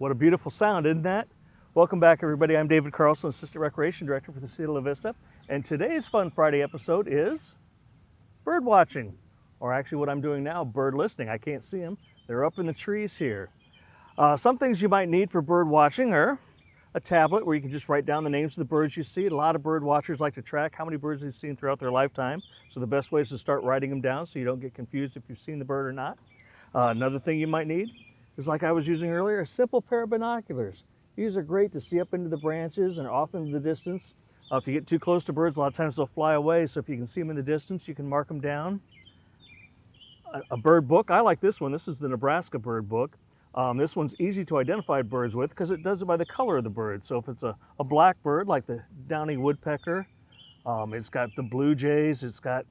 What a beautiful sound, isn't that? Welcome back, everybody. I'm David Carlson, Assistant Recreation Director for the City of La Vista, and today's Fun Friday episode is bird watching, or actually what I'm doing now, bird listening. I can't see them. They're up in the trees here. Some things you might need for bird watching are a tablet where you can just write down the names of the birds you see. A lot of bird watchers like to track how many birds they've seen throughout their lifetime. So the best way is to start writing them down so you don't get confused if you've seen the bird or not. Another thing you might need is, like I was using earlier, a simple pair of binoculars. These are great to see up into the branches and off into the distance. If you get too close to birds, a lot of times they'll fly away. So if you can see them in the distance, you can mark them down. A bird book. I like this one. This is the Nebraska bird book. This one's easy to identify birds with because it does it by the color of the bird. So if it's a black bird like the downy woodpecker, it's got the blue jays, it's got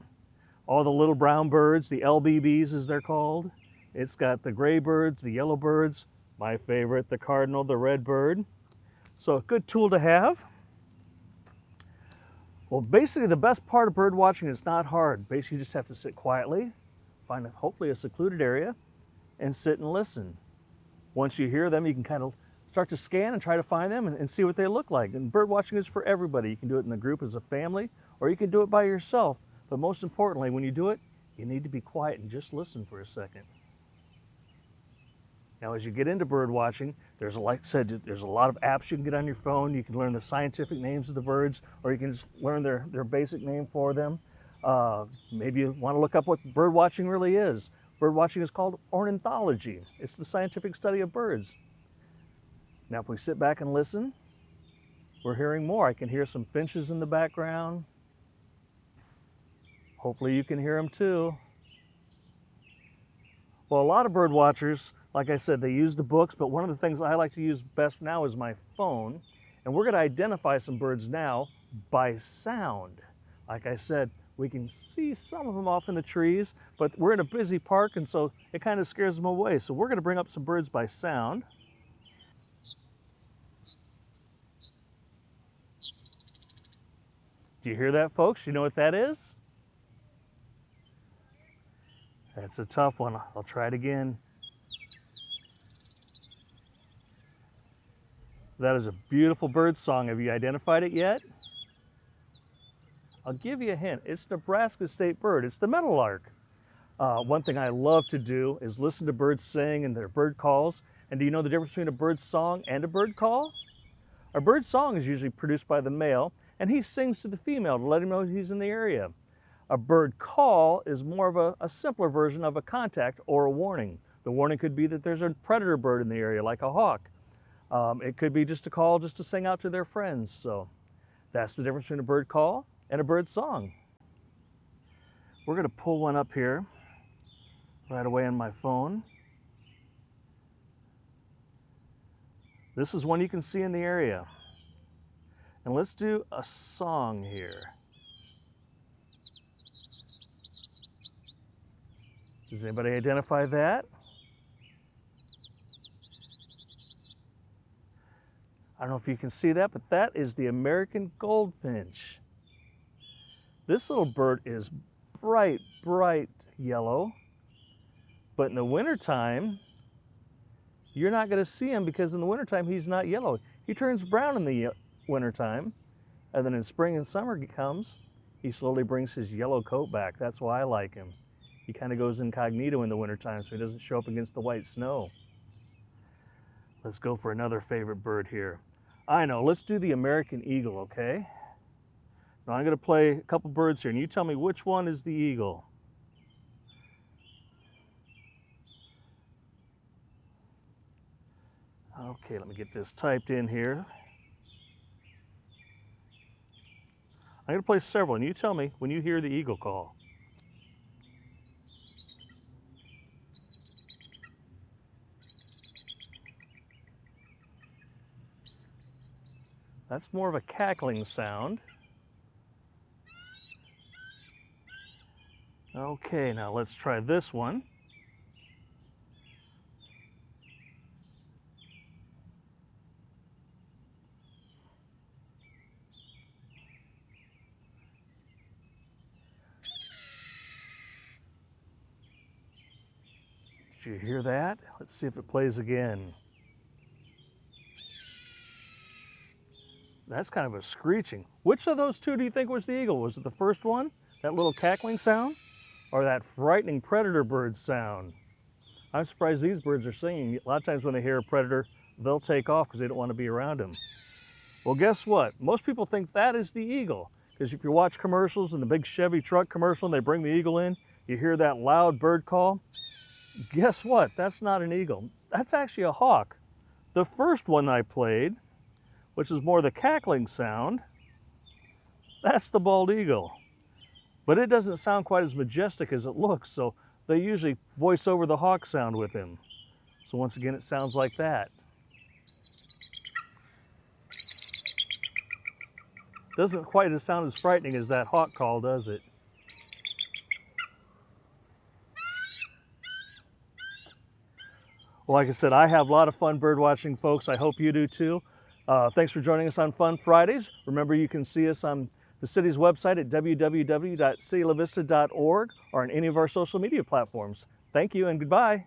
all the little brown birds, the LBBs as they're called. It's got the gray birds, the yellow birds, my favorite, the cardinal, the red bird. So a good tool to have. Well, basically the best part of bird watching is not hard. Basically you just have to sit quietly, find hopefully a secluded area, and sit and listen. Once you hear them, you can kind of start to scan and try to find them and see what they look like. And bird watching is for everybody. You can do it in a group as a family, or you can do it by yourself. But most importantly, when you do it, you need to be quiet and just listen for a second. Now, as you get into bird watching, like I said, there's a lot of apps you can get on your phone. You can learn the scientific names of the birds, or you can just learn their basic name for them. Maybe you want to look up what bird watching really is. Bird watching is called ornithology. It's the scientific study of birds. Now, if we sit back and listen, we're hearing more. I can hear some finches in the background. Hopefully you can hear them too. Well, a lot of bird watchers, like I said, they use the books, but one of the things I like to use best now is my phone. And we're going to identify some birds now by sound. Like I said, we can see some of them off in the trees, but we're in a busy park, and so it kind of scares them away. So we're going to bring up some birds by sound. Do you hear that, folks? You know what that is? That's a tough one. I'll try it again. That is a beautiful bird song. Have you identified it yet? I'll give you a hint. It's Nebraska's state bird. It's the meadowlark. One thing I love to do is listen to birds sing and their bird calls. And do you know the difference between a bird song and a bird call? A bird song is usually produced by the male, and he sings to the female to let him know he's in the area. A bird call is more of a simpler version of a contact or a warning. The warning could be that there's a predator bird in the area, like a hawk. It could be just a call just to sing out to their friends. So that's the difference between a bird call and a bird song. We're going to pull one up here right away on my phone. This is one you can see in the area. And let's do a song here. Does anybody identify that? I don't know if you can see that, but that is the American goldfinch. This little bird is bright, bright yellow, but in the wintertime, you're not going to see him because in the wintertime, he's not yellow. He turns brown in the wintertime, and then in spring and summer comes, he slowly brings his yellow coat back. That's why I like him. He kind of goes incognito in the wintertime so he doesn't show up against the white snow. Let's go for another favorite bird here. I know, let's do the American eagle, okay? Now I'm going to play a couple birds here, and you tell me which one is the eagle. Okay, let me get this typed in here. I'm going to play several, and you tell me when you hear the eagle call. That's more of a cackling sound. Okay, now let's try this one. Did you hear that? Let's see if it plays again. That's kind of a screeching. Which of those two do you think was the eagle? Was it the first one, that little cackling sound, or that frightening predator bird sound? I'm surprised these birds are singing. A lot of times when they hear a predator, they'll take off because they don't want to be around him. Well, guess what? Most people think that is the eagle, because if you watch commercials and the big Chevy truck commercial and they bring the eagle in, you hear that loud bird call. Guess what? That's not an eagle. That's actually a hawk. The first one I played, which is more the cackling sound, that's the bald eagle. But it doesn't sound quite as majestic as it looks, so they usually voice over the hawk sound with him. So once again, it sounds like that. Doesn't quite sound as frightening as that hawk call, does it? Well, like I said, I have a lot of fun bird watching, folks. I hope you do too. Thanks for joining us on Fun Fridays. Remember, you can see us on the city's website at www.citylavista.org or on any of our social media platforms. Thank you and goodbye.